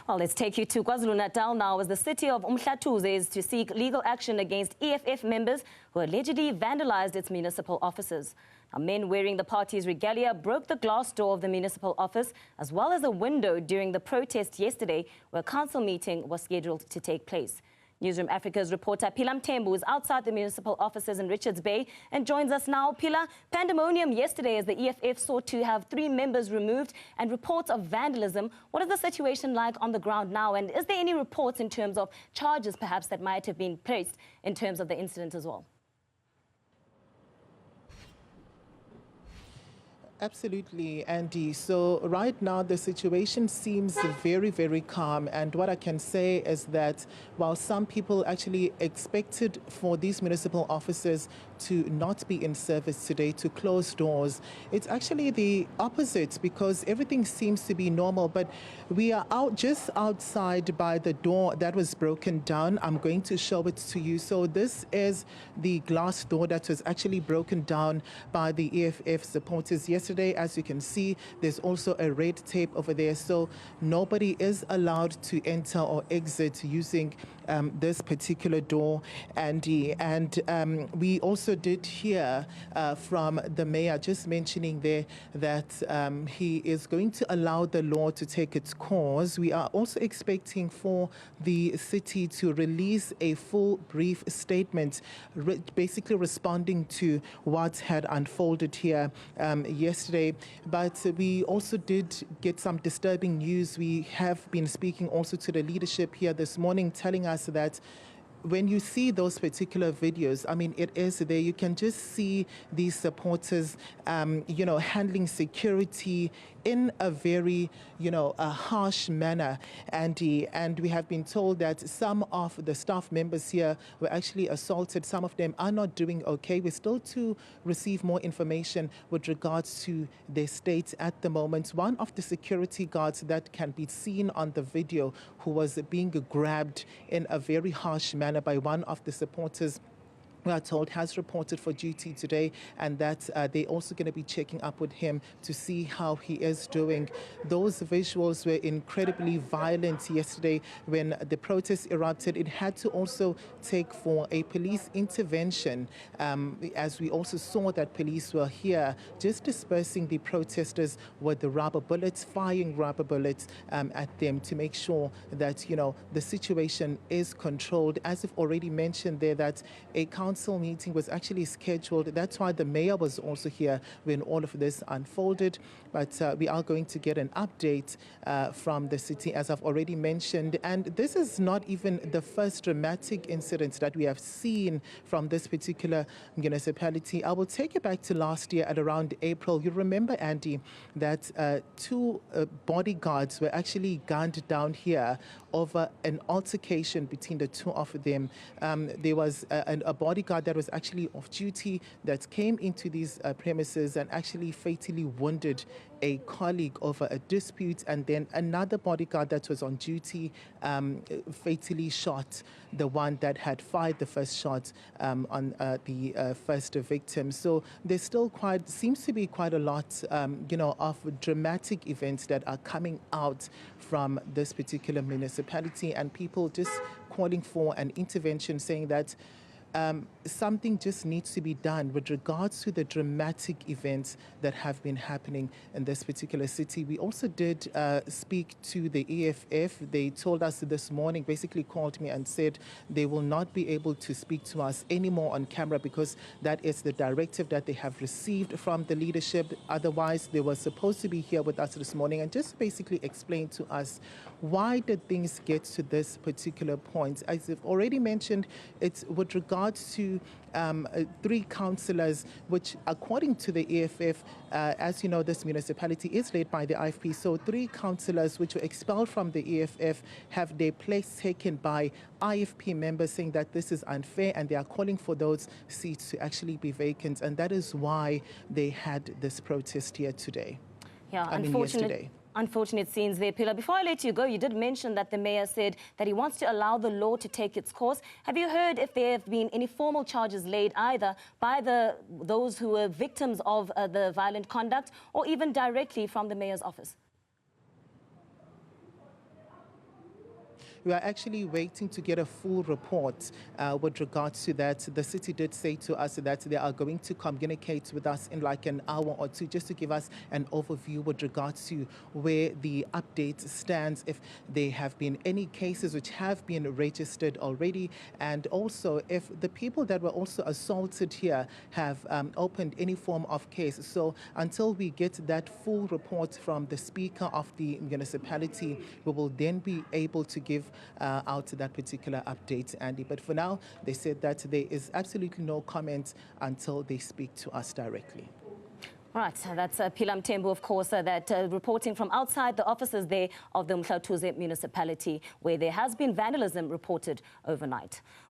Well, let's take you to KwaZulu-Natal now, as the city of Umhlathuze is to seek legal action against EFF members who allegedly vandalized its municipal offices. Now, men wearing the party's regalia broke the glass door of the municipal office as well as a window during the protest yesterday, where a council meeting was scheduled to take place. Newzroom Africa's reporter Phila Mthembu is outside the municipal offices in Richards Bay and joins us now. Phila, pandemonium yesterday as the EFF sought to have 3 members removed and reports of vandalism. What is the situation like on the ground now, and is there any reports in terms of charges perhaps that might have been placed in terms of the incident as well? Absolutely, Andy. So right now the situation seems very, very calm. And what I can say is that while some people actually expected for these municipal offices to not be in service today, to close doors, it's actually the opposite, because everything seems to be normal. But we are just outside by the door that was broken down. I'm going to show it to you. So this is the glass door that was actually broken down by the EFF supporters yesterday. As you can see, there's also a red tape over there, so nobody is allowed to enter or exit using this particular door, Andy. And we also did hear from the mayor just mentioning there that he is going to allow the law to take its course. We are also expecting for the city to release a full brief statement, basically responding to what had unfolded here yesterday. But we also did get some disturbing news. We have been speaking also to the leadership here this morning, telling us that when you see those particular videos, I mean, it is there. You can just see these supporters, handling security in a very, a harsh manner, Andy. And we have been told that some of the staff members here were actually assaulted. Some of them are not doing okay. We're still to receive more information with regards to their state at the moment. One of the security guards that can be seen on the video, who was being grabbed in a very harsh manner by one of the supporters, we are told has reported for duty today, and that they're also going to be checking up with him to see how he is doing. Those visuals were incredibly violent yesterday when the protest erupted. It had to also take for a police intervention, as we also saw that police were here just dispersing the protesters with the rubber bullets, firing rubber bullets at them to make sure that, the situation is controlled. As I've already mentioned there, that a council meeting was actually scheduled. That's why the mayor was also here when all of this unfolded. But we are going to get an update from the city, as I've already mentioned. And this is not even the first dramatic incident that we have seen from this particular municipality. I will take you back to last year at around April. You remember, Andy, that 2 bodyguards were actually gunned down here over an altercation between the 2 of them. There was a bodyguard that was actually off duty that came into these premises and actually fatally wounded a colleague over a dispute, and then another bodyguard that was on duty fatally shot the one that had fired the first shot on the first victim. So there's still seems to be quite a lot, of dramatic events that are coming out from this particular municipality, and people just calling for an intervention, saying that something just needs to be done with regards to the dramatic events that have been happening in this particular city. We also did speak to the EFF. They told us this morning, basically called me and said they will not be able to speak to us anymore on camera, because that is the directive that they have received from the leadership. Otherwise, they were supposed to be here with us this morning and just basically explain to us why did things get to this particular point. As I've already mentioned, it's with regards to 3 councillors, which according to the EFF, as you know, this municipality is led by the IFP, so 3 councillors which were expelled from the EFF have their place taken by IFP members, saying that this is unfair, and they are calling for those seats to actually be vacant, and that is why they had this protest here today. Yeah, yesterday. Unfortunate scenes there, Phila. Before I let you go, you did mention that the mayor said that he wants to allow the law to take its course. Have you heard if there have been any formal charges laid either by those who were victims of the violent conduct, or even directly from the mayor's office? we are actually waiting to get a full report with regards to that. The city did say to us that they are going to communicate with us in like an hour or two, just to give us an overview with regards to where the update stands, if there have been any cases which have been registered already, and also if the people that were also assaulted here have opened any form of case. So until we get that full report from the Speaker of the municipality, we will then be able to give out that particular update, Andy. But for now, they said that there is absolutely no comment until they speak to us directly. Right, that's Phila Mthembu, of course, that reporting from outside the offices there of the Umhlathuze Municipality, where there has been vandalism reported overnight.